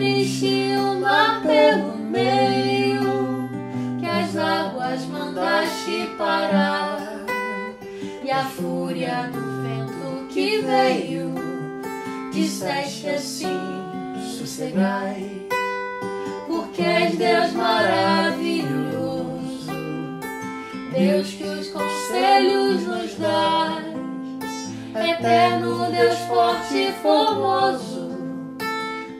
abriste o mar pelo meio, que as águas mandaste parar, e a fúria do vento que veio, disseste assim, sossegai, porque és Deus maravilhoso, Deus que os conselhos nos dá, eterno Deus forte e formoso,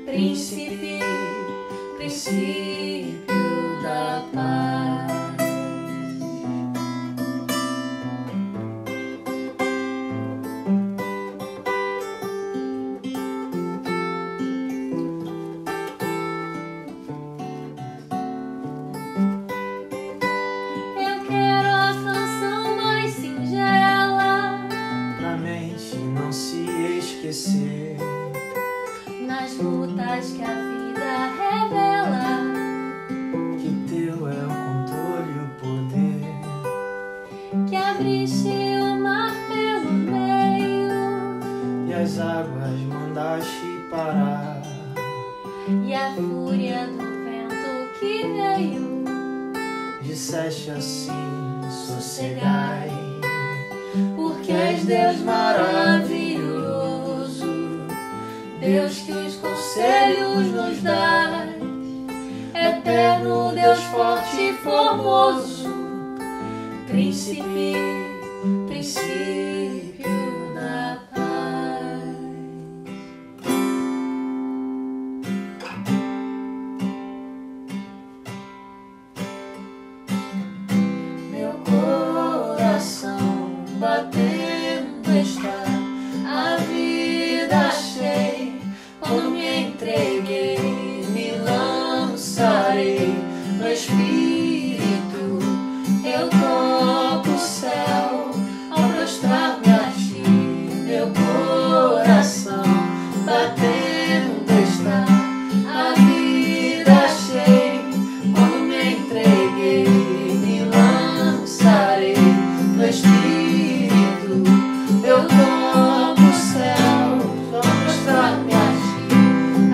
príncipe, princípio da paz. Eu quero a canção mais singela, pra mente não se esquecer, nas lutas que a vida revela, que teu é o controle e o poder, que abriste o mar pelo meio, e as águas mandaste parar, e a fúria do vento que veio, disseste assim, sossegai, porque és Deus maravilhoso, Deus que os conselhos nos dá, eterno Deus forte e formoso, príncipe, princípio da paz. Meu coração batendo está, a vida achei, quando me entreguei, me lançarei no Espírito, eu toco o céu ao prostrar-me a ti. Meu coração batendo está, a vida achei, quando me entreguei, me lançarei no Espírito, eu toco o céu ao prostrar-me a ti.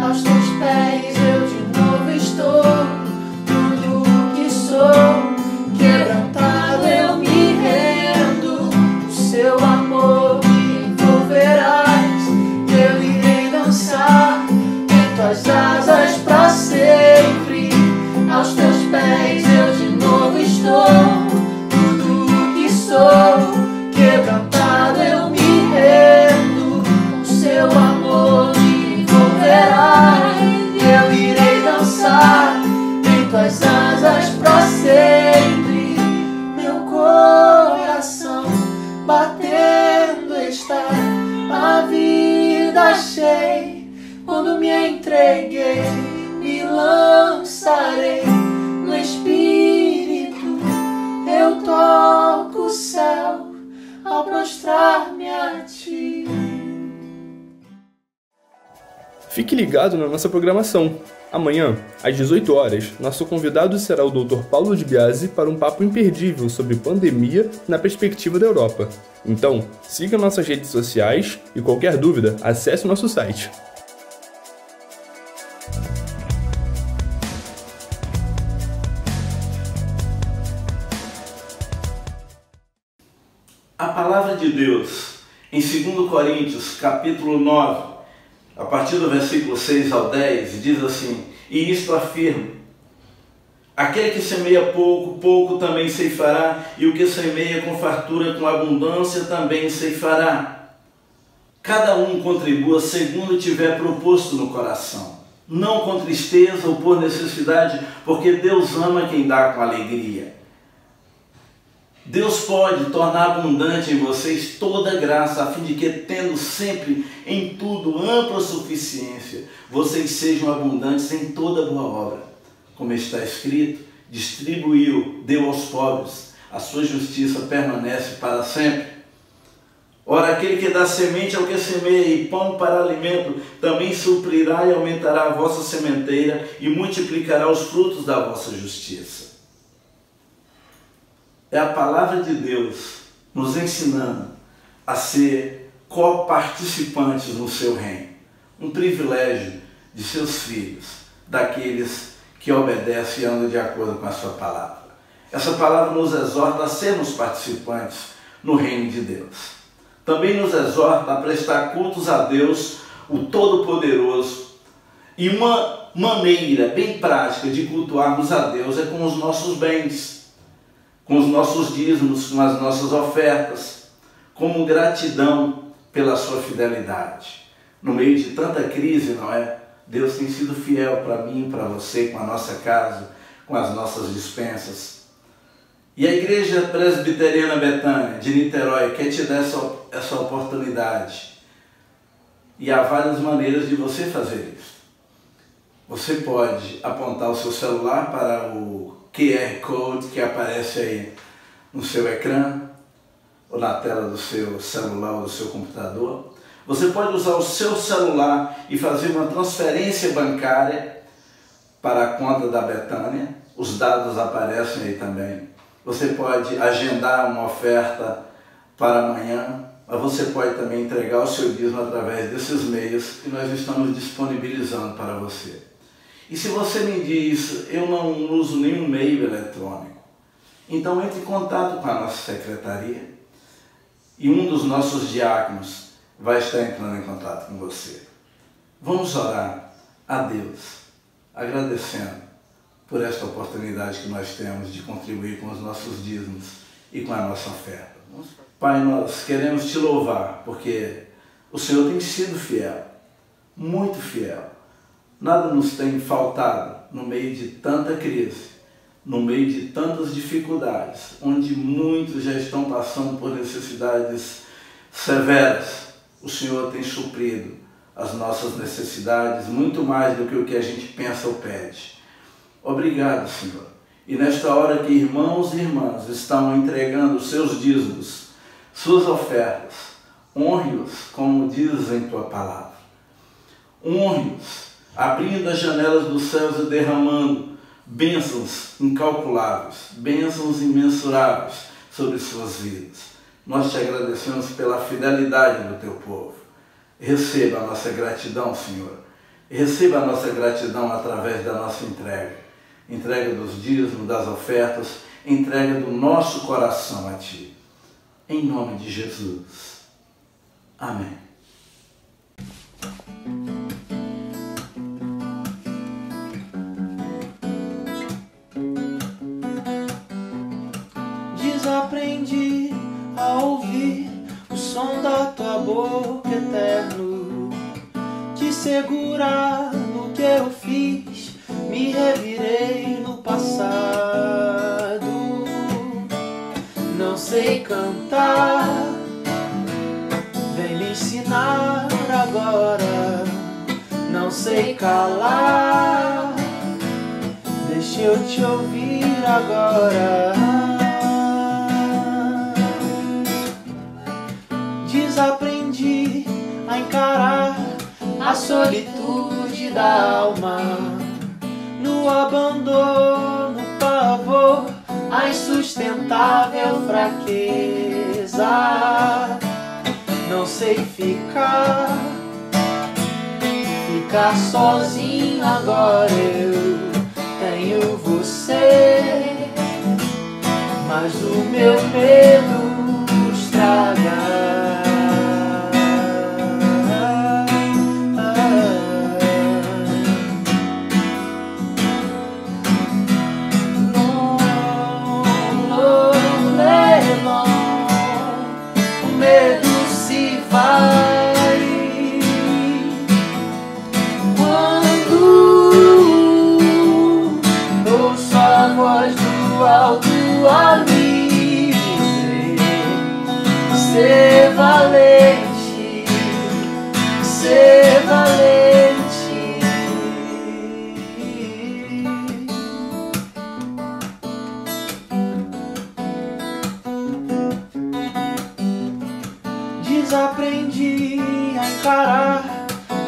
Aos teus pés eu de novo estou, tudo que sou, quebrantado eu me rendo, o seu amor me envolverás, eu irei dançar em tuas asas pra sempre. Aos teus pés eu de novo estou, tudo que sou, quebrantado eu me rendo, o seu amor me envolverás, eu irei dançar em tuas asas pra sempre. Meu coração batendo está, a vida achei, quando me entreguei, me lançarei no Espírito, eu toco o céu ao prostrar-me a ti. Fique ligado na nossa programação. Amanhã, às 18 horas, nosso convidado será o Dr. Paulo de Biasi para um papo imperdível sobre pandemia na perspectiva da Europa. Então, siga nossas redes sociais e qualquer dúvida, acesse o nosso site. A palavra de Deus, em 2 Coríntios, capítulo 9, a partir do versículo 6 ao 10, diz assim: e isto afirmo, aquele que semeia pouco, pouco também ceifará, e o que semeia com fartura, com abundância, também ceifará. Cada um contribua segundo tiver proposto no coração, não com tristeza ou por necessidade, porque Deus ama quem dá com alegria. Deus pode tornar abundante em vocês toda graça, a fim de que, tendo sempre em tudo ampla suficiência, vocês sejam abundantes em toda boa obra. Como está escrito, distribuiu, deu aos pobres, a sua justiça permanece para sempre. Ora, aquele que dá semente ao que semeia e pão para alimento, também suprirá e aumentará a vossa sementeira e multiplicará os frutos da vossa justiça. É a palavra de Deus nos ensinando a ser coparticipantes no seu reino. Um privilégio de seus filhos, daqueles que obedecem e andam de acordo com a sua palavra. Essa palavra nos exorta a sermos participantes no reino de Deus. Também nos exorta a prestar cultos a Deus, o Todo-Poderoso. E uma maneira bem prática de cultuarmos a Deus é com os nossos bens, com os nossos dízimos, com as nossas ofertas, como gratidão pela sua fidelidade. No meio de tanta crise, não é? Deus tem sido fiel para mim e para você, com a nossa casa, com as nossas dispensas. E a Igreja Presbiteriana Betânia de Niterói quer te dar essa oportunidade. E há várias maneiras de você fazer isso. Você pode apontar o seu celular para o QR Code que aparece aí no seu ecrã, ou na tela do seu celular ou do seu computador. Você pode usar o seu celular e fazer uma transferência bancária para a conta da Betânia. Os dados aparecem aí também. Você pode agendar uma oferta para amanhã, mas você pode também entregar o seu dízimo através desses meios que nós estamos disponibilizando para você. E se você me diz, eu não uso nenhum meio eletrônico, então entre em contato com a nossa secretaria e um dos nossos diáconos vai estar entrando em contato com você. Vamos orar a Deus, agradecendo por esta oportunidade que nós temos de contribuir com os nossos dízimos e com a nossa oferta. Pai, nós queremos te louvar, porque o Senhor tem sido fiel, muito fiel. Nada nos tem faltado no meio de tanta crise, no meio de tantas dificuldades, onde muitos já estão passando por necessidades severas. O Senhor tem suprido as nossas necessidades, muito mais do que o que a gente pensa ou pede. Obrigado, Senhor. E nesta hora que irmãos e irmãs estão entregando os seus dízimos, suas ofertas, honre-os como dizes em tua palavra. Honre-os, abrindo as janelas dos céus e derramando bênçãos incalculáveis, bênçãos imensuráveis sobre suas vidas. Nós te agradecemos pela fidelidade do teu povo. Receba a nossa gratidão, Senhor. Receba a nossa gratidão através da nossa entrega. Entrega dos dízimos, das ofertas, entrega do nosso coração a Ti. Em nome de Jesus. Amém. Desaprendi a ouvir o som da tua boca, eterno. Te segurar no que eu fiz, me revirei no passado. Não sei cantar, vem me ensinar agora. Não sei calar, deixa eu te ouvir agora. Desaprendi a encarar a solitude da alma, no abandono, pavor, a insustentável fraqueza. Não sei ficar sozinho agora. Eu tenho você, mas o meu medo estraga. Ser valente, ser valente. Desaprendi a encarar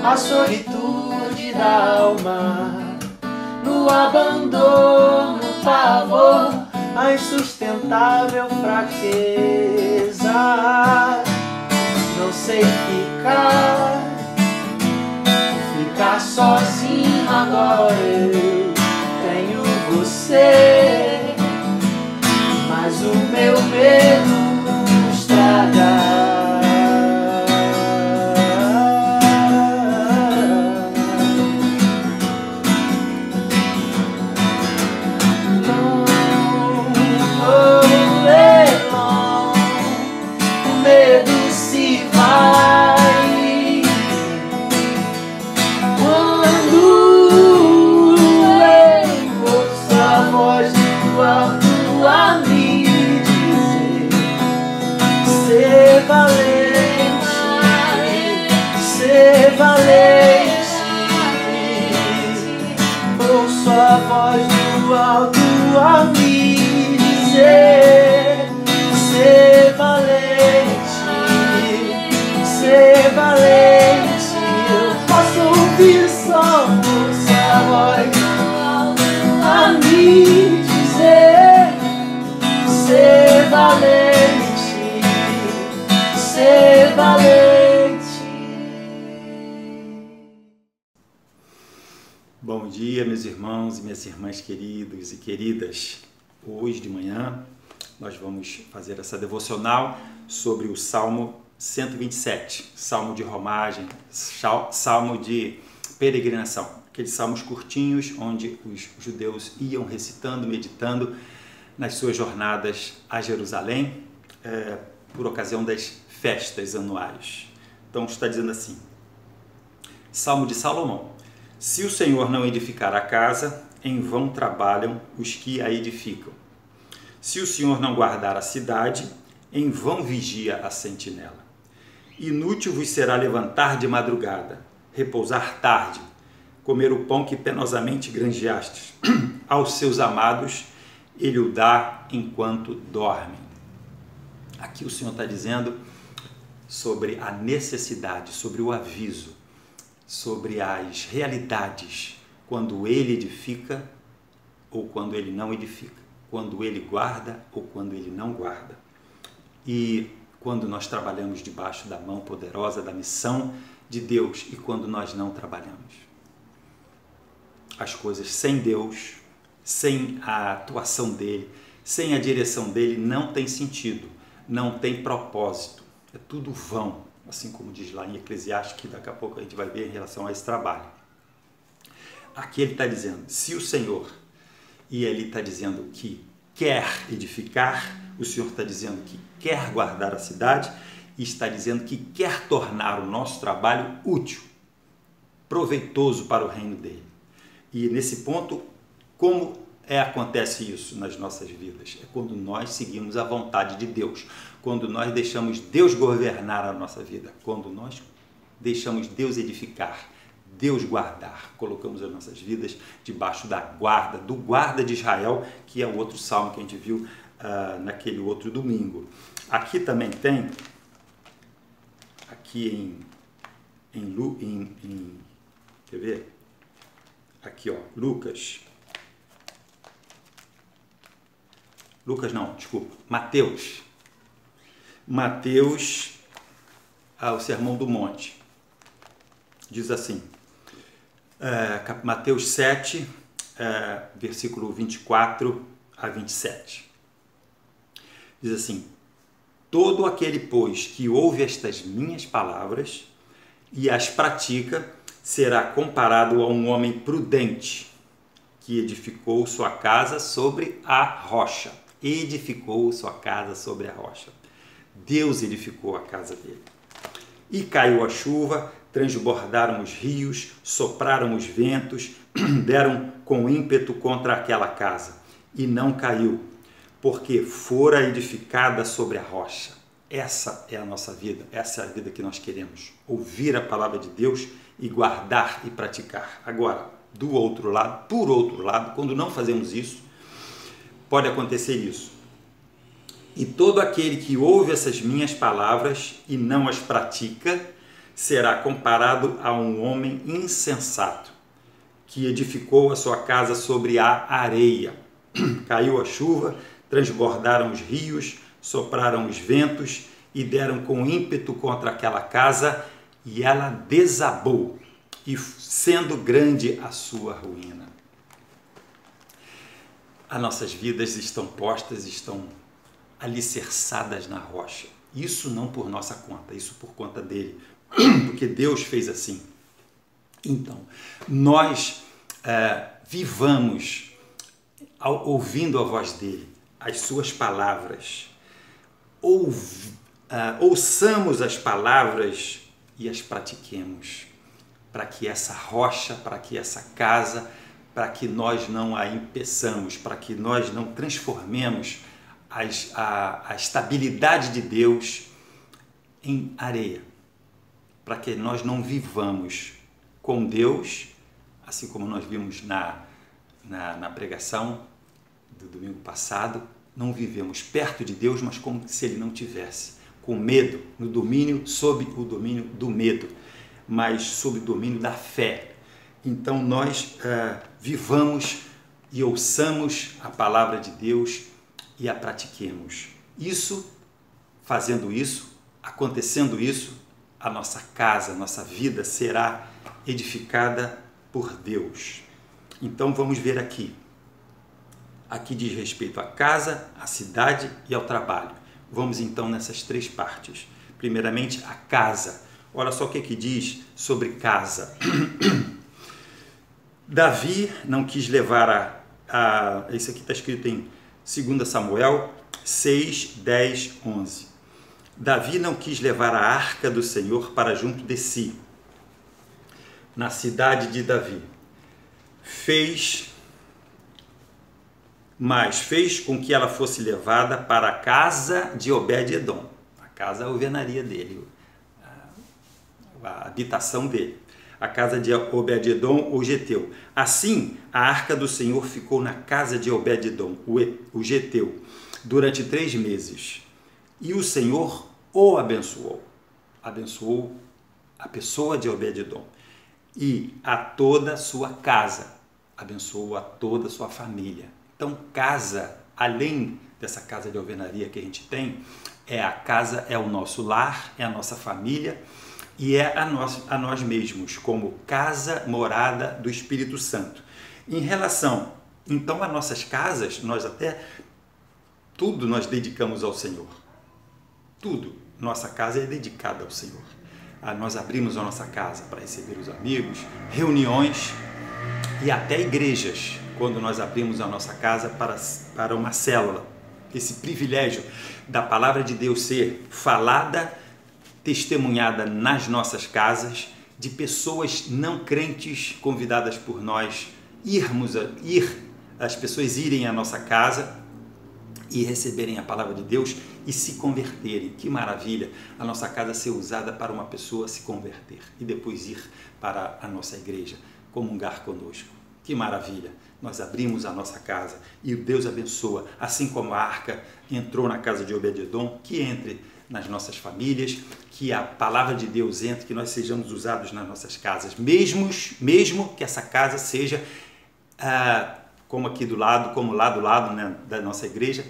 a solitude da alma, no abandono, pavor, a insustentável fraqueza. Não sei ficar ficar sozinho agora. Eu tenho você, mas o meu medo estraga. Bom dia, meus irmãos e minhas irmãs queridos e queridas. Hoje de manhã nós vamos fazer essa devocional sobre o Salmo 127, Salmo de romagem, Salmo de peregrinação. Aqueles salmos curtinhos onde os judeus iam recitando, meditando nas suas jornadas a Jerusalém por ocasião das festas anuais. Então está dizendo assim, Salmo de Salomão. Se o Senhor não edificar a casa, em vão trabalham os que a edificam. Se o Senhor não guardar a cidade, em vão vigia a sentinela. Inútil vos será levantar de madrugada, repousar tarde, comer o pão que penosamente granjeastes. Aos seus amados ele o dá enquanto dormem. Aqui o Senhor está dizendo sobre a necessidade, sobre o aviso, sobre as realidades, quando ele edifica ou quando ele não edifica, quando ele guarda ou quando ele não guarda. E quando nós trabalhamos debaixo da mão poderosa da missão de Deus e quando nós não trabalhamos. As coisas sem Deus, sem a atuação dele, sem a direção dele, não tem sentido, não tem propósito, é tudo vão. Assim como diz lá em Eclesiastes, que daqui a pouco a gente vai ver em relação a esse trabalho. Aqui ele está dizendo, se o Senhor, e ele está dizendo que quer edificar, o Senhor está dizendo que quer guardar a cidade, e está dizendo que quer tornar o nosso trabalho útil, proveitoso para o reino dele. E nesse ponto, como acontece isso nas nossas vidas? É quando nós seguimos a vontade de Deus, quando nós deixamos Deus governar a nossa vida, quando nós deixamos Deus edificar, Deus guardar, colocamos as nossas vidas debaixo da guarda, do guarda de Israel, que é o outro salmo que a gente viu naquele outro domingo. Aqui também tem, aqui quer ver? Aqui, ó, Mateus, o Sermão do Monte, diz assim, Mateus 7, versículo 24 a 27, diz assim, todo aquele, pois, que ouve estas minhas palavras e as pratica, será comparado a um homem prudente, que edificou sua casa sobre a rocha. Edificou sua casa sobre a rocha. Deus edificou a casa dele. E caiu a chuva, transbordaram os rios, sopraram os ventos, deram com ímpeto contra aquela casa, e não caiu, porque fora edificada sobre a rocha. Essa é a nossa vida, essa é a vida que nós queremos. Ouvir a palavra de Deus e guardar e praticar. Agora, do outro lado, por outro lado, quando não fazemos isso, pode acontecer isso. E todo aquele que ouve essas minhas palavras e não as pratica, será comparado a um homem insensato, que edificou a sua casa sobre a areia. Caiu a chuva, transbordaram os rios, sopraram os ventos e deram com ímpeto contra aquela casa, e ela desabou, e sendo grande a sua ruína. As nossas vidas estão postas, estão alicerçadas na rocha. Isso não por nossa conta, isso por conta dele, porque Deus fez assim. Então, nós vivamos ouvindo a voz dele, as suas palavras, ouçamos as palavras e as pratiquemos, para que essa rocha, para que essa casa, para que nós não a impeçamos, para que nós não transformemos a estabilidade de Deus em areia, para que nós não vivamos com Deus, assim como nós vimos na pregação do domingo passado, não vivemos perto de Deus, mas como se Ele não tivesse, com medo, no domínio, sob o domínio do medo, mas sob o domínio da fé. Então nós vivamos e ouçamos a palavra de Deus e a pratiquemos. Isso, fazendo isso, acontecendo isso, a nossa casa, a nossa vida será edificada por Deus. Então vamos ver aqui. Aqui diz respeito à casa, à cidade e ao trabalho. Vamos então nessas três partes. Primeiramente, a casa. Olha só o que diz sobre casa. Davi não quis levar isso aqui está escrito em 2 Samuel 6, 10, 11. Davi não quis levar a arca do Senhor para junto de si, na cidade de Davi. Fez com que ela fosse levada para a casa de Obed-edom, a casa, a alvenaria dele, a habitação dele, a casa de Obed-edom, o geteu. Assim, a arca do Senhor ficou na casa de Obed-edom, o geteu, durante 3 meses. E o Senhor o abençoou. Abençoou a pessoa de Obed-edom e a toda a sua casa. Abençoou a toda a sua família. Então, casa, além dessa casa de alvenaria que a gente tem, é a casa, é o nosso lar, é a nossa família e é a nós mesmos, como casa, morada do Espírito Santo. Em relação, então, às nossas casas, tudo nós dedicamos ao Senhor. Tudo. Nossa casa é dedicada ao Senhor. Nós abrimos a nossa casa para receber os amigos, reuniões e até igrejas, quando nós abrimos a nossa casa para uma célula. Esse privilégio da palavra de Deus ser falada, testemunhada nas nossas casas, de pessoas não crentes convidadas por nós, as pessoas irem à nossa casa e receberem a palavra de Deus e se converterem. Que maravilha a nossa casa ser usada para uma pessoa se converter e depois ir para a nossa igreja, comungar conosco. Que maravilha! Nós abrimos a nossa casa e Deus abençoa, assim como a arca entrou na casa de Obed-edom, que entre nas nossas famílias, que a palavra de Deus entre, que nós sejamos usados nas nossas casas, mesmo que essa casa seja como aqui do lado, como lá do lado, né, da nossa igreja,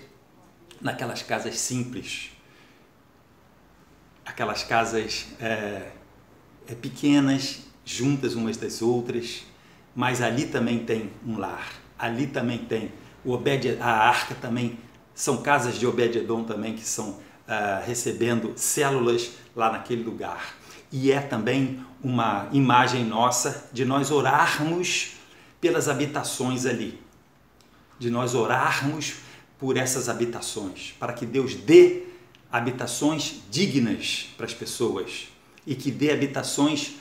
naquelas casas simples, aquelas casas pequenas, juntas umas das outras, mas ali também tem um lar, ali também tem a arca também, são casas de Obed-edom também que são recebendo células lá naquele lugar. E é também uma imagem nossa de nós orarmos pelas habitações ali, de nós orarmos por essas habitações, para que Deus dê habitações dignas para as pessoas e que dê habitações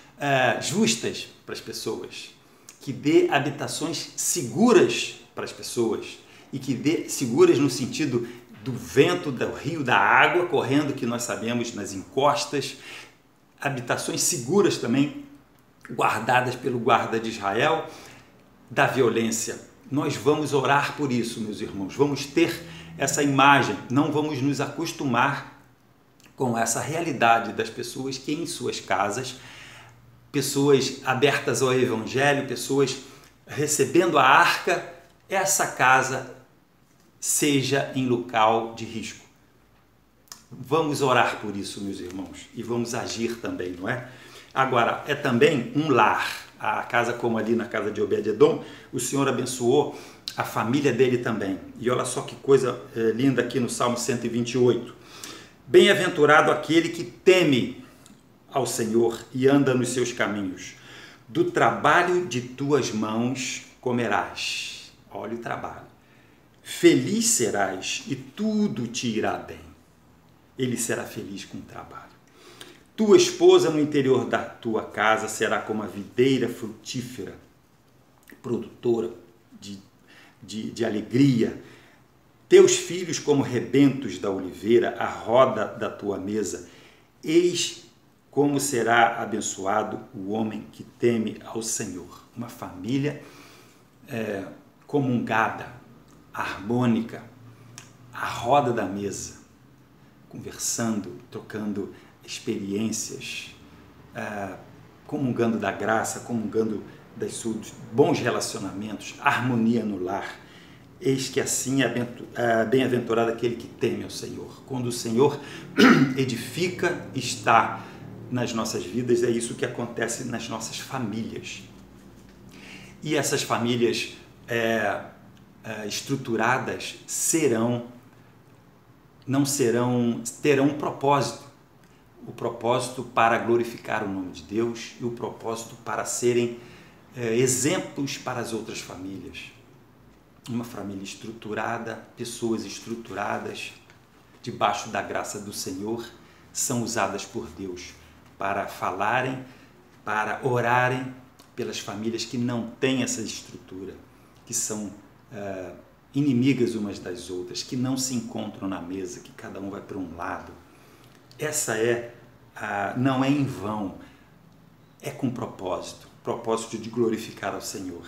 justas para as pessoas, que dê habitações seguras para as pessoas e que dê seguras no sentido do vento, do rio, da água correndo, que nós sabemos nas encostas, habitações seguras também, guardadas pelo guarda de Israel, da violência. Nós vamos orar por isso, meus irmãos, vamos ter essa imagem, não vamos nos acostumar com essa realidade das pessoas que em suas casas, pessoas abertas ao Evangelho, pessoas recebendo a arca, essa casa seja em local de risco. Vamos orar por isso, meus irmãos, e vamos agir também, não é? Agora, é também um lar. A casa, como ali na casa de Obed-edom, o Senhor abençoou a família dele também. E olha só que coisa linda aqui no Salmo 128. Bem-aventurado aquele que teme ao Senhor e anda nos seus caminhos. Do trabalho de tuas mãos comerás. Olha o trabalho. Feliz serás e tudo te irá bem. Ele será feliz com o trabalho. Tua esposa no interior da tua casa será como a videira frutífera, produtora de alegria. Teus filhos como rebentos da oliveira, a roda da tua mesa. Eis como será abençoado o homem que teme ao Senhor. Uma família comungada, harmônica, a roda da mesa, conversando, trocando experiências, comungando da graça, comungando dos bons relacionamentos, harmonia no lar. Eis que assim é bem-aventurado aquele que teme ao Senhor. Quando o Senhor edifica, está nas nossas vidas, é isso que acontece nas nossas famílias. E essas famílias estruturadas terão um propósito. O propósito para glorificar o nome de Deus e o propósito para serem exemplos para as outras famílias. Uma família estruturada, pessoas estruturadas, debaixo da graça do Senhor, são usadas por Deus para falarem, para orarem pelas famílias que não têm essa estrutura, que são inimigas umas das outras, que não se encontram na mesa, que cada um vai para um lado. Essa não é em vão, é com propósito de glorificar ao Senhor.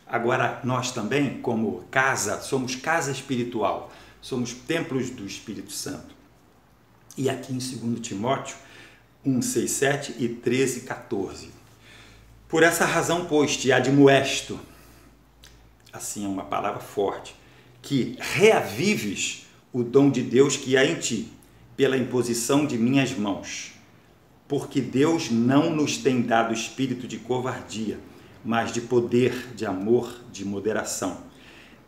Agora, nós também, como casa, somos casa espiritual, somos templos do Espírito Santo. E aqui em 2 Timóteo 1, 6, 7 e 13, 14. Por essa razão, pois, te admoesto, assim é uma palavra forte, que reavives o dom de Deus que há em ti, pela imposição de minhas mãos. Porque Deus não nos tem dado espírito de covardia, mas de poder, de amor, de moderação.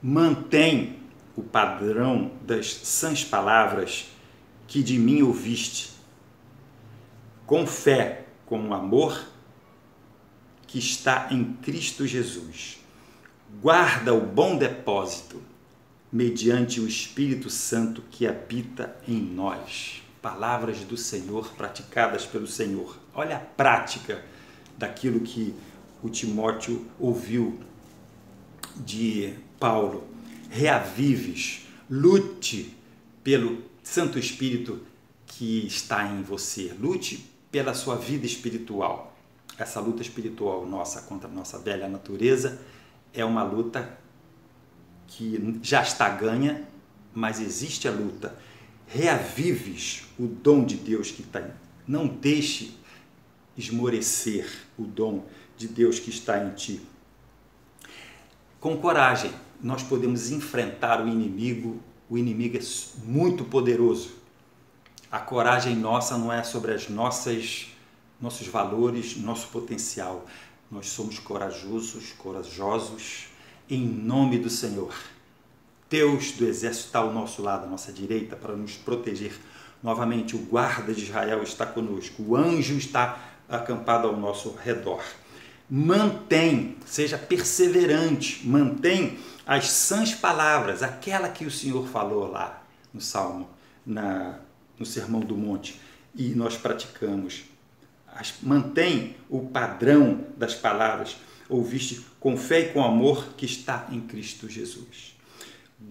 Mantém o padrão das sãs palavras que de mim ouviste, com fé, com amor que está em Cristo Jesus. Guarda o bom depósito, mediante o Espírito Santo que habita em nós. Palavras do Senhor praticadas pelo Senhor. Olha a prática daquilo que o Timóteo ouviu de Paulo. Reavives, lute pelo Santo Espírito que está em você. Lute pela sua vida espiritual. Essa luta espiritual nossa contra a nossa velha natureza é uma luta que já está ganha, mas existe a luta. Reavives o dom de Deus que está em. Não deixe esmorecer o dom de Deus que está em ti. Com coragem, nós podemos enfrentar o inimigo. O inimigo é muito poderoso. A coragem nossa não é sobre nossos valores, nosso potencial. Nós somos corajosos, em nome do Senhor. Deus do exército está ao nosso lado, à nossa direita, para nos proteger. Novamente, o guarda de Israel está conosco, o anjo está acampado ao nosso redor. Seja perseverante, mantém as sãs palavras, aquela que o Senhor falou lá no Salmo, no Sermão do Monte, e nós praticamos. Mantém o padrão das palavras, ouviste com fé e com amor que está em Cristo Jesus.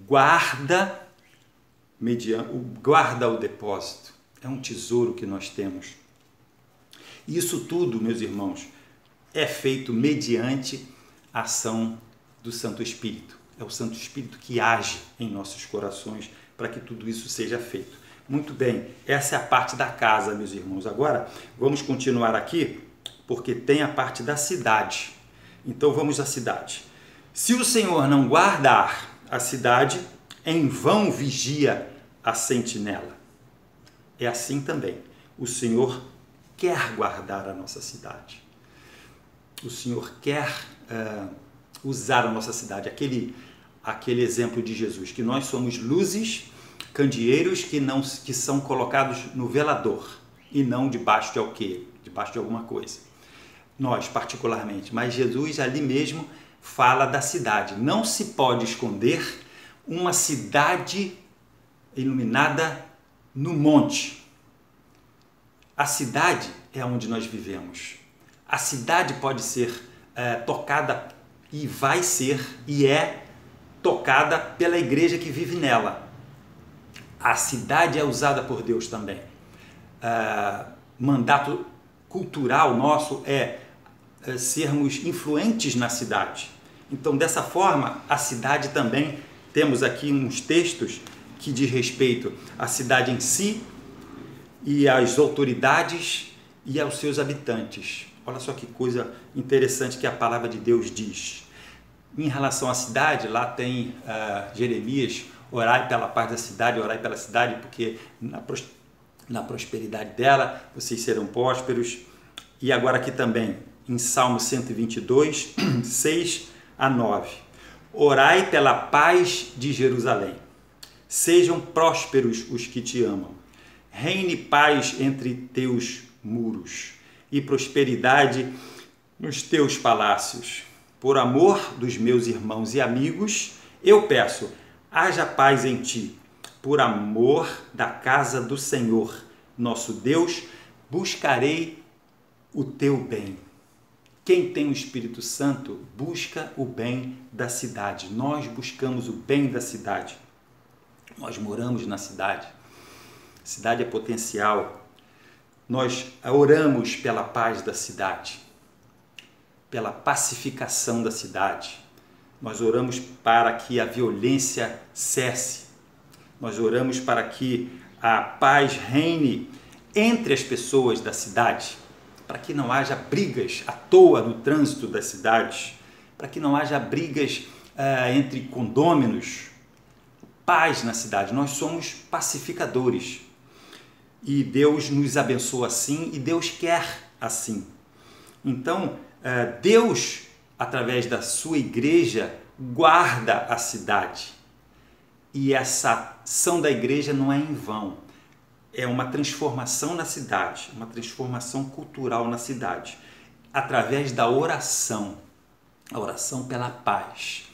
Guarda o depósito, é um tesouro que nós temos. Isso tudo, meus irmãos, é feito mediante a ação do Santo Espírito. É o Santo Espírito que age em nossos corações para que tudo isso seja feito. Muito bem, essa é a parte da casa, meus irmãos. Agora, vamos continuar aqui, porque tem a parte da cidade. Então, vamos à cidade. Se o Senhor não guardar a cidade, em vão vigia a sentinela. É assim também. O Senhor quer guardar a nossa cidade. O Senhor quer usar a nossa cidade. Aquele exemplo de Jesus, que nós somos luzes, candeeiros que são colocados no velador e não debaixo de alqueire, debaixo de alguma coisa. Nós, particularmente. Mas Jesus ali mesmo fala da cidade. Não se pode esconder uma cidade iluminada no monte. A cidade é onde nós vivemos. A cidade pode ser tocada e vai ser e é tocada pela igreja que vive nela. A cidade é usada por Deus também. Mandato cultural nosso é sermos influentes na cidade. Então, dessa forma, a cidade também, temos aqui uns textos que diz respeito à cidade em si e às autoridades e aos seus habitantes. Olha só que coisa interessante que a palavra de Deus diz. Em relação à cidade, lá tem Jeremias, orai pela paz da cidade, orai pela cidade, porque na prosperidade dela vocês serão prósperos. E agora aqui também, em Salmo 122, 6 a 9. Orai pela paz de Jerusalém. Sejam prósperos os que te amam. Reine paz entre teus muros e prosperidade nos teus palácios. Por amor dos meus irmãos e amigos, eu peço, haja paz em ti. Por amor da casa do Senhor, nosso Deus, buscarei o teu bem. Quem tem o Espírito Santo busca o bem da cidade. Nós buscamos o bem da cidade. Nós moramos na cidade. A cidade é potencial. Nós oramos pela paz da cidade, pela pacificação da cidade. Nós oramos para que a violência cesse. Nós oramos para que a paz reine entre as pessoas da cidade, para que não haja brigas à toa no trânsito das cidades, para que não haja brigas entre condôminos. Paz na cidade. Nós somos pacificadores. E Deus nos abençoa assim e Deus quer assim. Então, Deus, através da sua igreja, guarda a cidade. E essa ação da igreja não é em vão. É uma transformação na cidade, uma transformação cultural na cidade, através da oração. A oração pela paz.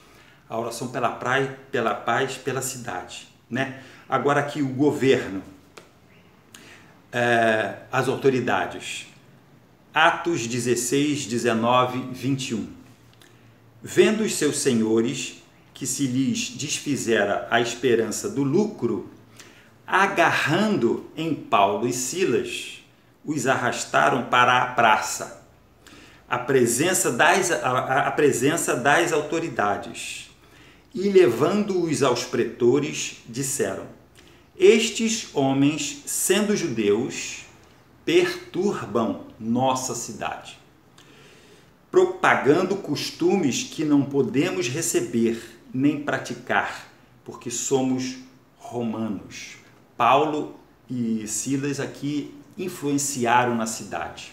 A oração pela paz, pela cidade, né? Agora aqui o governo. As autoridades. Atos 16, 19, 21. Vendo os seus senhores que se lhes desfizera a esperança do lucro, agarrando em Paulo e Silas, os arrastaram para a praça, a presença das autoridades, e levando-os aos pretores, disseram: estes homens, sendo judeus, perturbam nossa cidade, propagando costumes que não podemos receber nem praticar, porque somos romanos. Paulo e Silas aqui influenciaram na cidade.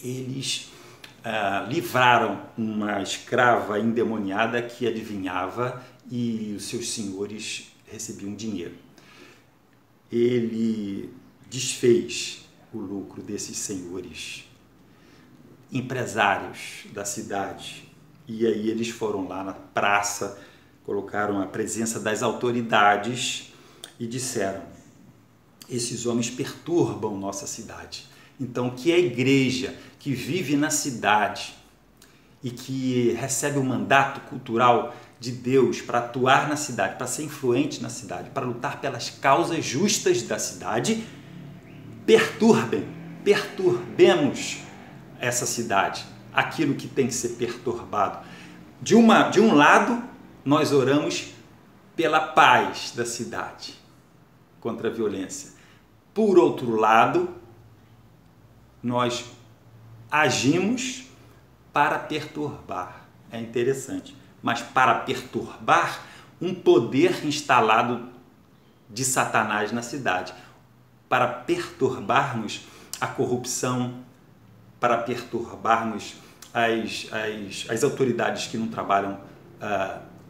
Eles livraram uma escrava endemoniada que adivinhava e os seus senhores recebiam dinheiro. Ele desfez o lucro desses senhores, empresários da cidade. E aí eles foram lá na praça, colocaram a presença das autoridades e disseram: esses homens perturbam nossa cidade. Então, que a igreja que vive na cidade e que recebe o mandato cultural de Deus para atuar na cidade, para ser influente na cidade, para lutar pelas causas justas da cidade, perturbemos essa cidade, aquilo que tem que ser perturbado. De um lado, nós oramos pela paz da cidade, contra a violência. Por outro lado, nós agimos para perturbar. É interessante. Mas para perturbar um poder instalado de Satanás na cidade. Para perturbarmos a corrupção, para perturbarmos as autoridades que não trabalham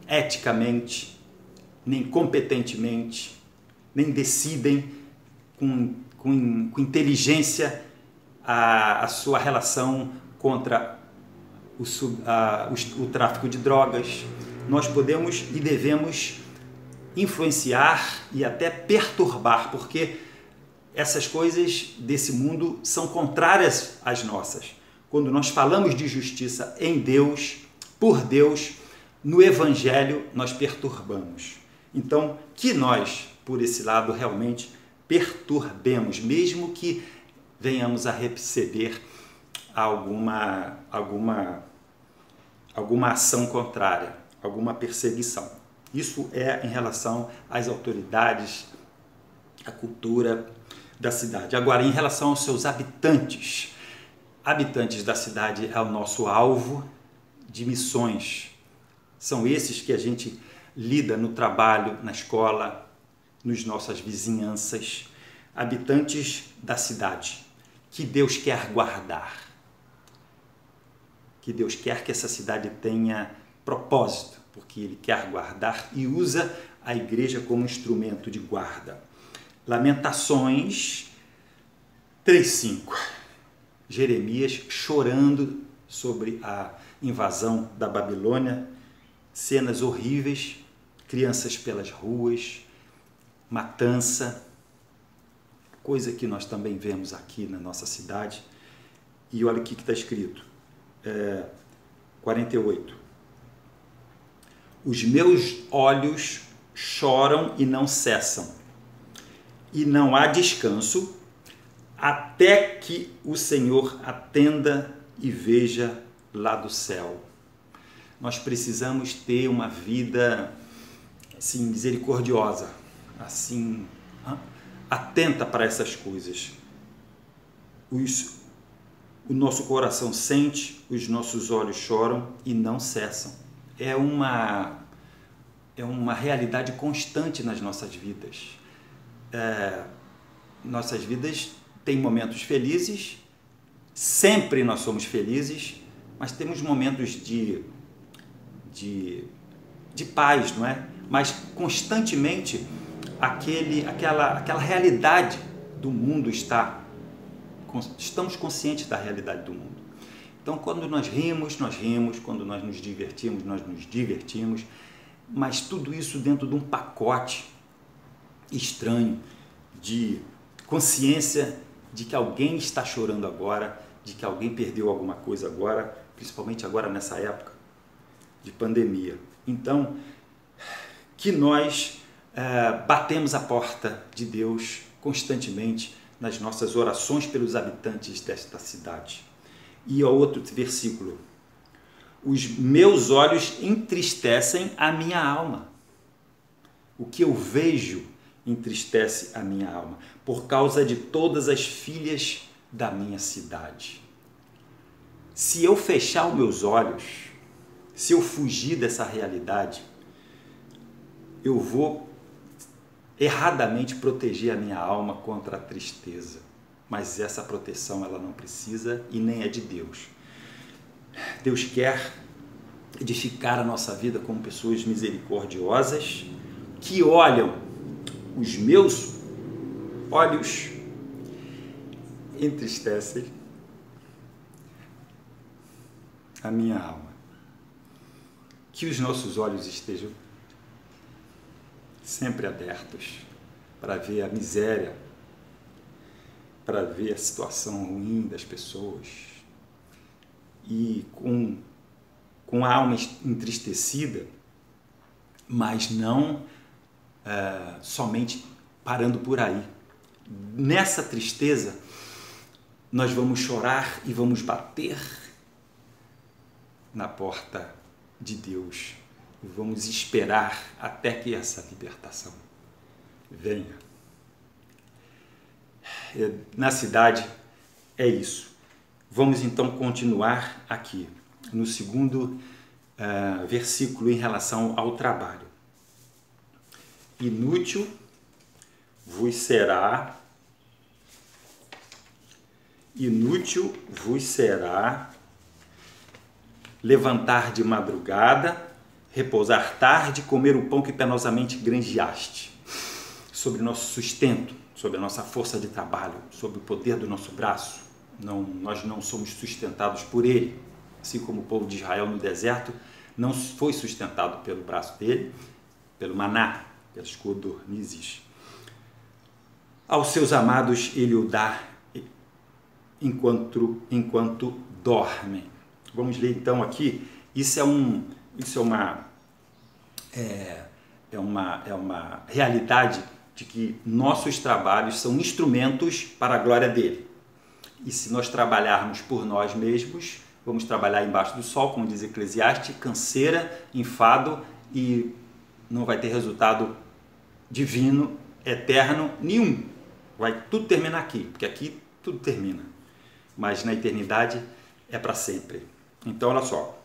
eticamente, nem competentemente, nem decidem com inteligência a sua relação contra o tráfico de drogas. Nós podemos e devemos influenciar e até perturbar, porque essas coisas desse mundo são contrárias às nossas. Quando nós falamos de justiça em Deus, por Deus, no Evangelho, nós perturbamos. Então, que nós, por esse lado, realmente perturbemos, mesmo que venhamos a receber alguma ação contrária, alguma perseguição. Isso é em relação às autoridades, à cultura da cidade. Agora, em relação aos seus habitantes da cidade é o nosso alvo de missões. São esses que a gente lida no trabalho, na escola, nas nossas vizinhanças. Habitantes da cidade, que Deus quer guardar. Que Deus quer que essa cidade tenha propósito, porque Ele quer guardar e usa a igreja como instrumento de guarda. Lamentações 3:5. Jeremias chorando sobre a invasão da Babilônia, cenas horríveis, crianças pelas ruas, matança, coisa que nós também vemos aqui na nossa cidade. E olha o que está escrito, 48. Os meus olhos choram e não cessam, e não há descanso, até que o Senhor atenda e veja lá do céu. Nós precisamos ter uma vida assim misericordiosa, assim atenta para essas coisas. O nosso coração sente, os nossos olhos choram e não cessam. É uma realidade constante nas nossas vidas. Nossas vidas têm momentos felizes, sempre nós somos felizes, mas temos momentos de paz, não é? Mas constantemente aquela realidade do mundo estamos conscientes da realidade do mundo. Então, quando nós rimos, quando nós nos divertimos, mas tudo isso dentro de um pacote estranho de consciência de que alguém está chorando agora, de que alguém perdeu alguma coisa agora, principalmente agora nessa época de pandemia. Então, que nós batemos a porta de Deus constantemente nas nossas orações pelos habitantes desta cidade. E ao outro versículo, os meus olhos entristecem a minha alma. O que eu vejo entristece a minha alma, por causa de todas as filhas da minha cidade. Se eu fechar os meus olhos, se eu fugir dessa realidade, eu vou erradamente proteger a minha alma contra a tristeza. Mas essa proteção ela não precisa e nem é de Deus. Deus quer edificar a nossa vida como pessoas misericordiosas que olham. Os meus olhos entristecem a minha alma. Que os nossos olhos estejam sempre abertos para ver a miséria, para ver a situação ruim das pessoas e com a alma entristecida, mas não somente parando por aí. Nessa tristeza, nós vamos chorar e vamos bater na porta de Deus. E vamos esperar até que essa libertação venha. Na cidade é isso. Vamos então continuar aqui no segundo versículo em relação ao trabalho. Inútil vos será inútil vos será levantar de madrugada, repousar tarde, comer o pão que penosamente granjeaste. Sobre nosso sustento, sobre a nossa força de trabalho, sobre o poder do nosso braço. Nós não somos sustentados por ele, assim como o povo de Israel no deserto não foi sustentado pelo braço dele, pelo maná, pelas codornizes. Aos seus amados ele o dá enquanto dormem. Vamos ler então aqui. Isso é uma realidade de que nossos trabalhos são instrumentos para a glória dele. E se nós trabalharmos por nós mesmos, vamos trabalhar embaixo do sol, como diz Eclesiastes, canseira, enfado, e não vai ter resultado divino, eterno, nenhum. Vai tudo terminar aqui, porque aqui tudo termina. Mas na eternidade é para sempre. Então, olha só.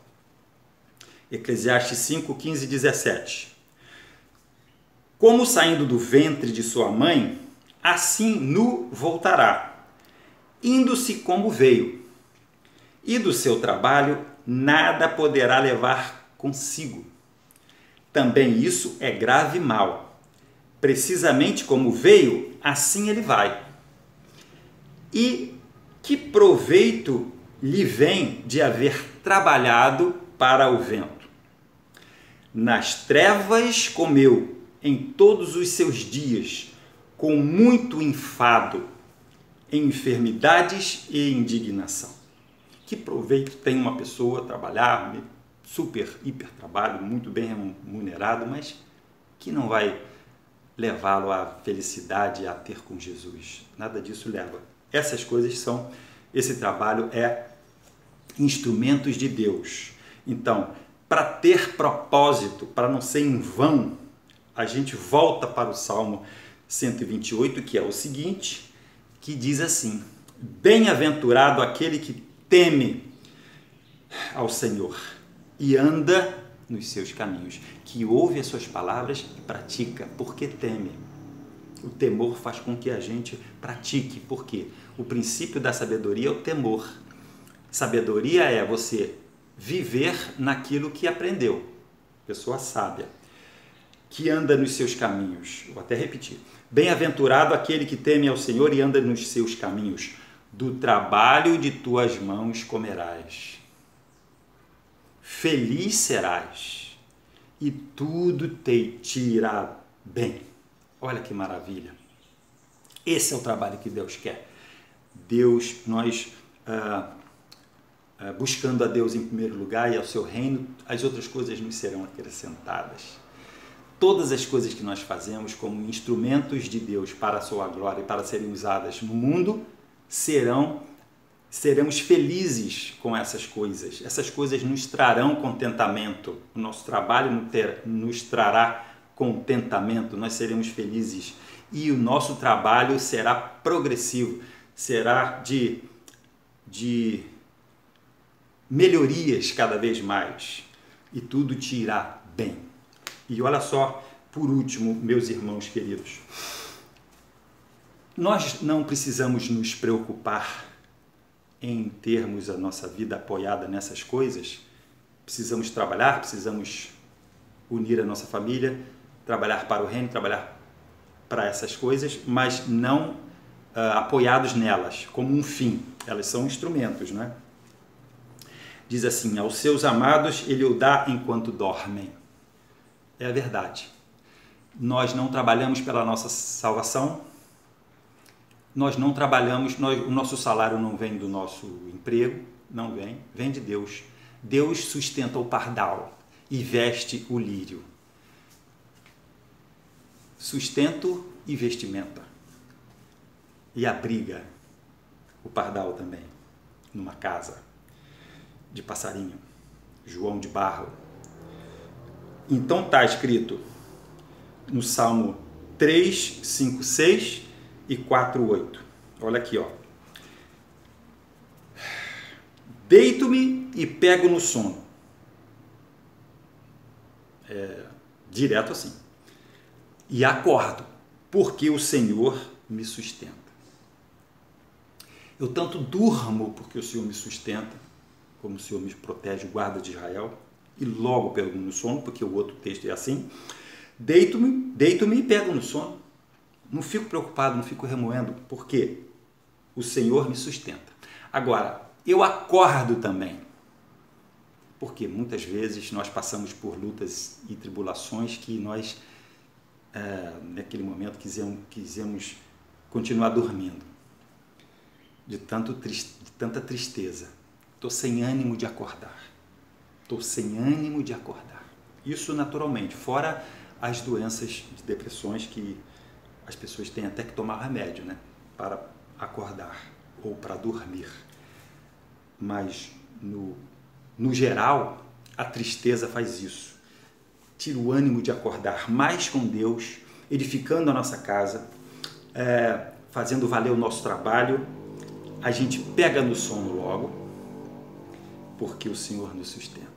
Eclesiastes 5, 15 e 17. Como saindo do ventre de sua mãe, assim nu voltará, indo-se como veio, e do seu trabalho nada poderá levar consigo. Também isso é grave mal. Precisamente como veio, assim ele vai. E que proveito lhe vem de haver trabalhado para o vento? Nas trevas comeu em todos os seus dias, com muito enfado, em enfermidades e indignação. Que proveito tem uma pessoa trabalhar, hiper trabalho, muito bem remunerado, mas que não vai levá-lo à felicidade, a ter com Jesus? Nada disso leva. Esse trabalho é instrumentos de Deus. Então, para ter propósito, para não ser em vão, a gente volta para o Salmo 128, que é o seguinte, que diz assim: bem-aventurado aquele que teme ao Senhor e anda nos seus caminhos, que ouve as suas palavras e pratica, porque teme. O temor faz com que a gente pratique, porque o princípio da sabedoria é o temor. Sabedoria é você viver naquilo que aprendeu. Pessoa sábia, que anda nos seus caminhos. Vou até repetir. Bem-aventurado aquele que teme ao Senhor e anda nos seus caminhos. Do trabalho de tuas mãos comerás. Feliz serás e tudo te irá bem. Olha que maravilha. Esse é o trabalho que Deus quer. Nós buscando a Deus em primeiro lugar e ao seu reino, as outras coisas nos serão acrescentadas. Todas as coisas que nós fazemos como instrumentos de Deus para a sua glória e para serem usadas no mundo, seremos felizes com essas coisas. Essas coisas nos trarão contentamento. O nosso trabalho nos trará contentamento. Nós seremos felizes. E o nosso trabalho será progressivo. Será de melhorias cada vez mais. E tudo te irá bem. E olha só, por último, meus irmãos queridos, nós não precisamos nos preocupar em termos a nossa vida apoiada nessas coisas. Precisamos trabalhar, precisamos unir a nossa família, trabalhar para o reino, trabalhar para essas coisas, mas não apoiados nelas, como um fim. Elas são instrumentos, né? Diz assim: aos seus amados ele o dá enquanto dormem. É a verdade. Nós não trabalhamos pela nossa salvação, nós não trabalhamos, o nosso salário não vem do nosso emprego, não vem de Deus. Deus sustenta o pardal e veste o lírio. Sustento e vestimenta. E abriga o pardal também, numa casa de passarinho, João de Barro. Então está escrito no Salmo 3, 5, 6 e 4, 8. Olha aqui, ó. Deito-me e pego no sono. Direto assim. E acordo, porque o Senhor me sustenta. Eu tanto durmo porque o Senhor me sustenta, como o Senhor me protege, guarda de Israel, e logo pego no sono, porque o outro texto é assim. Deito-me e pego no sono. Não fico preocupado, não fico remoendo, porque o Senhor me sustenta. Agora, eu acordo também, porque muitas vezes nós passamos por lutas e tribulações que nós, naquele momento, quisemos continuar dormindo, de tanta tristeza. Estou sem ânimo de acordar. Isso naturalmente, fora as doenças de depressões que as pessoas têm até que tomar remédio, né, para acordar ou para dormir. Mas, no geral, a tristeza faz isso. Tira o ânimo de acordar mais com Deus, edificando a nossa casa, fazendo valer o nosso trabalho. A gente pega no sono logo, porque o Senhor nos sustenta.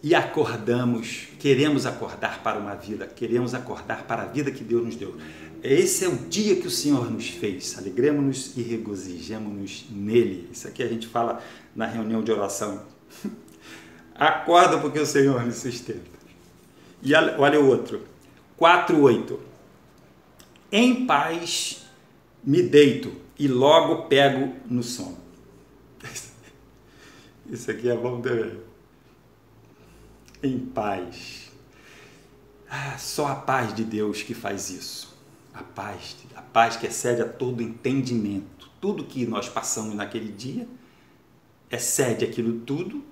E acordamos, queremos acordar para uma vida, queremos acordar para a vida que Deus nos deu. Esse é o dia que o Senhor nos fez. Alegremos-nos e regozijemos-nos nele. Isso aqui a gente fala na reunião de oração. Acorda porque o Senhor me sustenta. E olha o outro. 4:8. Em paz me deito e logo pego no sono. Isso aqui é bom também. Em paz. Só a paz de Deus que faz isso. A paz que excede a todo entendimento. Tudo que nós passamos naquele dia excede aquilo tudo,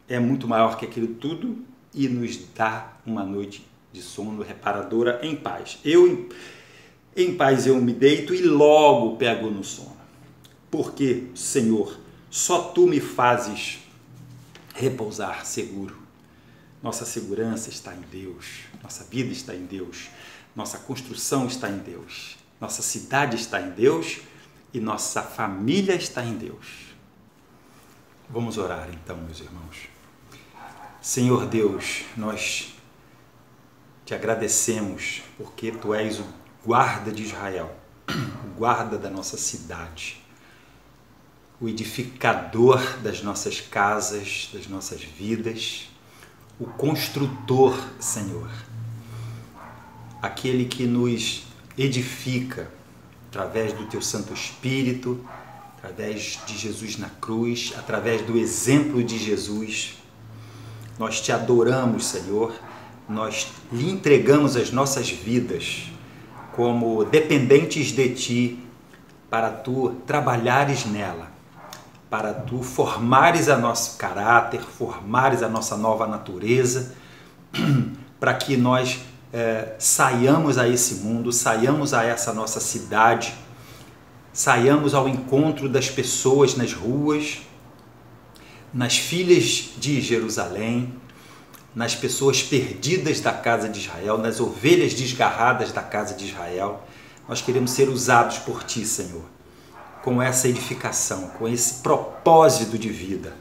é muito maior que aquilo tudo e nos dá uma noite de sono reparadora em paz. Em paz eu me deito e logo pego no sono. Porque, Senhor, só Tu me fazes repousar seguro. Nossa segurança está em Deus, nossa vida está em Deus, nossa construção está em Deus, nossa cidade está em Deus e nossa família está em Deus. Vamos orar então, meus irmãos. Senhor Deus, nós te agradecemos porque Tu és o guarda de Israel, o guarda da nossa cidade, o edificador das nossas casas, das nossas vidas, o construtor, Senhor, aquele que nos edifica através do Teu Santo Espírito, através de Jesus na cruz, através do exemplo de Jesus. Nós Te adoramos, Senhor, nós lhe entregamos as nossas vidas como dependentes de Ti, para Tu trabalhares nela, para Tu formares a nosso caráter, formares a nossa nova natureza, para que nós saiamos a esse mundo, saiamos a essa nossa cidade, saiamos ao encontro das pessoas nas ruas, nas filhas de Jerusalém, nas pessoas perdidas da casa de Israel, nas ovelhas desgarradas da casa de Israel. Nós queremos ser usados por Ti, Senhor, com essa edificação, com esse propósito de vida.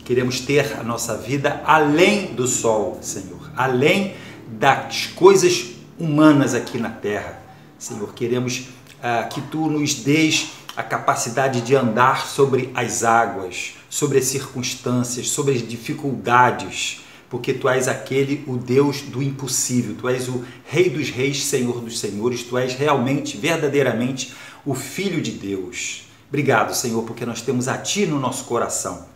Queremos ter a nossa vida além do sol, Senhor, além das coisas humanas aqui na terra. Senhor, queremos que Tu nos dês a capacidade de andar sobre as águas, sobre as circunstâncias, sobre as dificuldades, porque Tu és o Deus do impossível, Tu és o Rei dos Reis, Senhor dos Senhores, Tu és realmente, verdadeiramente, o Filho de Deus. Obrigado, Senhor, porque nós temos a Ti no nosso coração.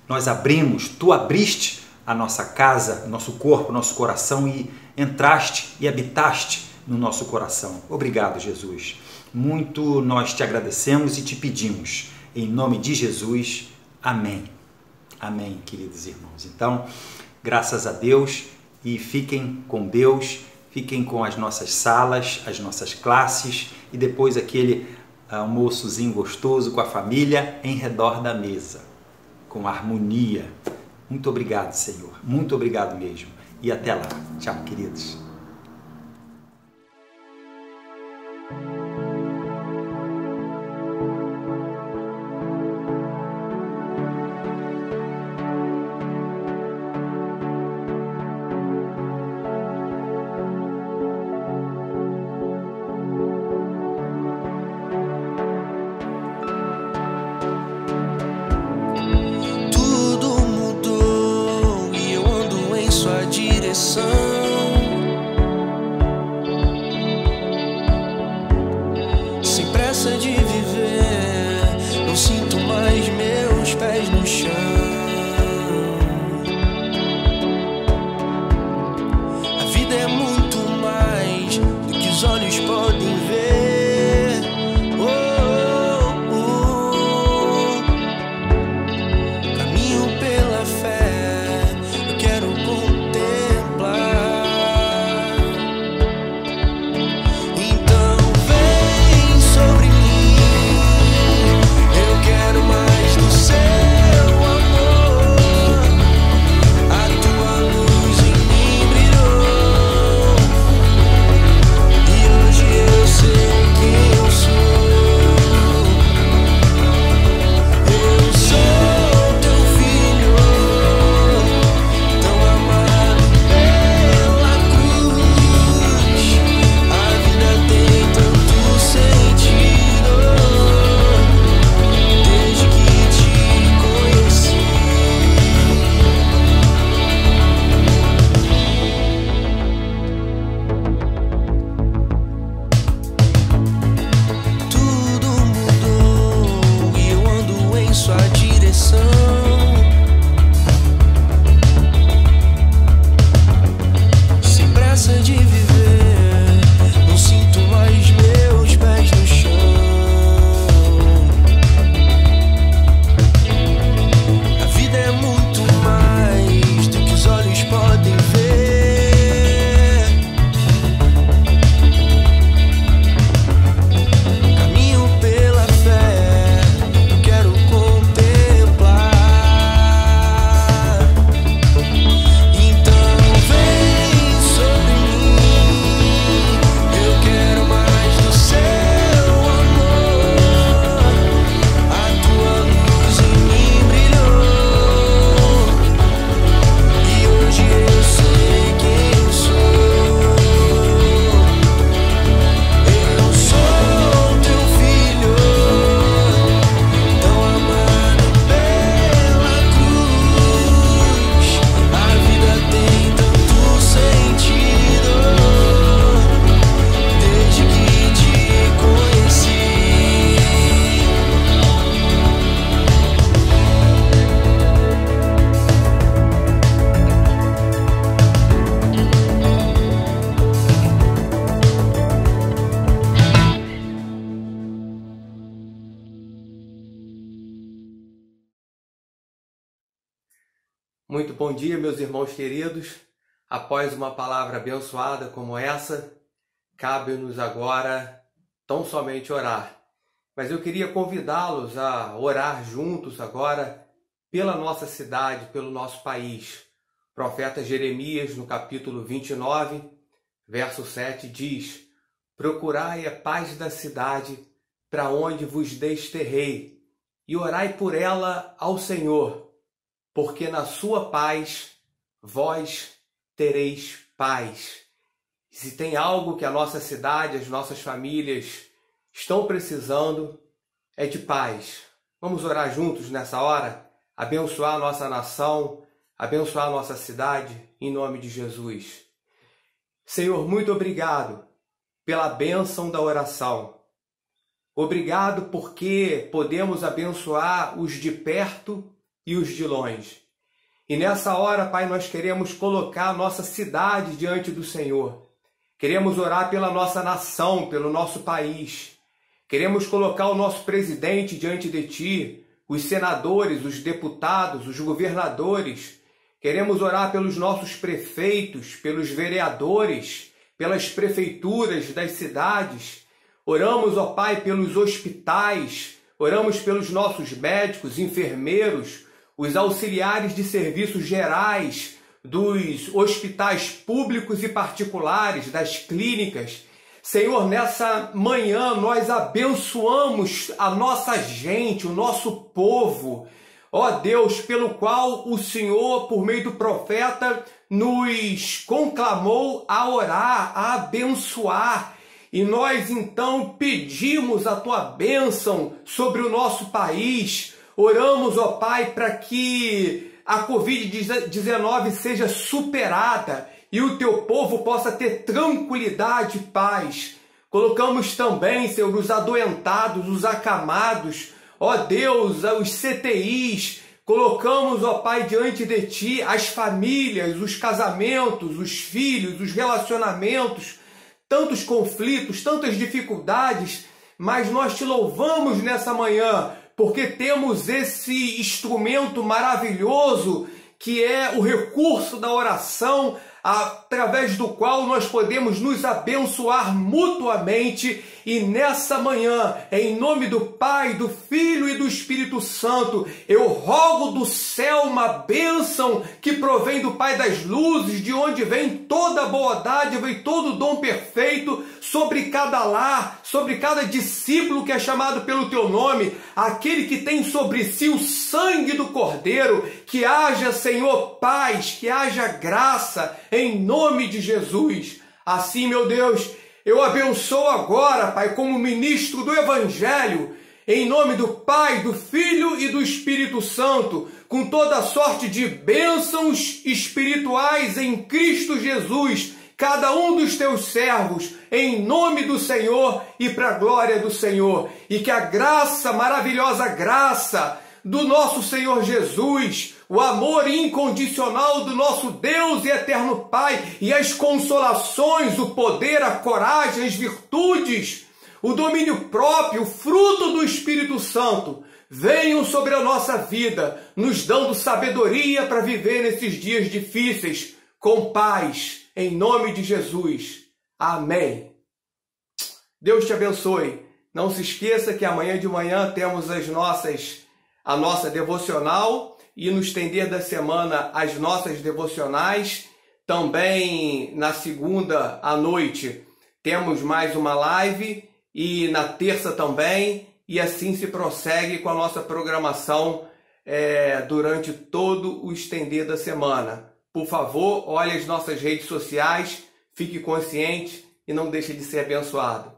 Nós abrimos, Tu abriste a nossa casa, nosso corpo, nosso coração e entraste e habitaste no nosso coração. Obrigado, Jesus. Muito nós Te agradecemos e Te pedimos. Em nome de Jesus, amém. Amém, queridos irmãos. Então, graças a Deus e fiquem com Deus, fiquem com as nossas salas, as nossas classes e depois aquele almoçozinho gostoso com a família em redor da mesa, com harmonia. Muito obrigado, Senhor. Muito obrigado mesmo. E até lá. Tchau, queridos. Muito bom dia, meus irmãos queridos. Após uma palavra abençoada como essa, cabe-nos agora tão somente orar. Mas eu queria convidá-los a orar juntos agora pela nossa cidade, pelo nosso país. O profeta Jeremias, no capítulo 29, verso 7, diz: procurai a paz da cidade para onde vos desterrei, e orai por ela ao Senhor, porque na sua paz vós tereis paz. E se tem algo que a nossa cidade, as nossas famílias estão precisando, é de paz. Vamos orar juntos nessa hora, abençoar a nossa nação, abençoar a nossa cidade, em nome de Jesus. Senhor, muito obrigado pela bênção da oração. Obrigado porque podemos abençoar os de perto e os de longe. E nessa hora, Pai, nós queremos colocar a nossa cidade diante do Senhor. Queremos orar pela nossa nação, pelo nosso país. Queremos colocar o nosso presidente diante de Ti, os senadores, os deputados, os governadores. Queremos orar pelos nossos prefeitos, pelos vereadores, pelas prefeituras das cidades. Oramos, ó Pai, pelos hospitais. Oramos pelos nossos médicos, enfermeiros, os auxiliares de serviços gerais, dos hospitais públicos e particulares, das clínicas. Senhor, nessa manhã nós abençoamos a nossa gente, o nosso povo. Ó Deus, pelo qual o Senhor, por meio do profeta, nos conclamou a orar, a abençoar. E nós então pedimos a Tua bênção sobre o nosso país. Oramos, ó Pai, para que a Covid-19 seja superada e o Teu povo possa ter tranquilidade e paz. Colocamos também, Senhor, os adoentados, os acamados, ó Deus, os CTIs. Colocamos, ó Pai, diante de Ti as famílias, os casamentos, os filhos, os relacionamentos, tantos conflitos, tantas dificuldades, mas nós Te louvamos nessa manhã, porque temos esse instrumento maravilhoso que é o recurso da oração, através do qual nós podemos nos abençoar mutuamente. E nessa manhã, em nome do Pai, do Filho e do Espírito Santo, eu rogo do céu uma bênção que provém do Pai das luzes, de onde vem toda boa dádiva e todo dom perfeito, sobre cada lar, sobre cada discípulo que é chamado pelo Teu nome, aquele que tem sobre si o sangue do Cordeiro. Que haja, Senhor, paz, que haja graça, em nome de Jesus. Assim, meu Deus, eu abençoo agora, Pai, como ministro do Evangelho, em nome do Pai, do Filho e do Espírito Santo, com toda sorte de bênçãos espirituais em Cristo Jesus, cada um dos Teus servos, em nome do Senhor e para a glória do Senhor. E que a graça, maravilhosa graça do nosso Senhor Jesus, o amor incondicional do nosso Deus e eterno Pai, e as consolações, o poder, a coragem, as virtudes, o domínio próprio, o fruto do Espírito Santo, venham sobre a nossa vida, nos dando sabedoria para viver nesses dias difíceis, com paz, em nome de Jesus. Amém. Deus te abençoe. Não se esqueça que amanhã de manhã temos a nossa devocional, e no estender da semana as nossas devocionais. Também na segunda à noite temos mais uma live, e na terça também, e assim se prossegue com a nossa programação durante todo o estender da semana. Por favor, olhe as nossas redes sociais, fique consciente e não deixe de ser abençoado.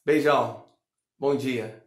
Beijão, bom dia.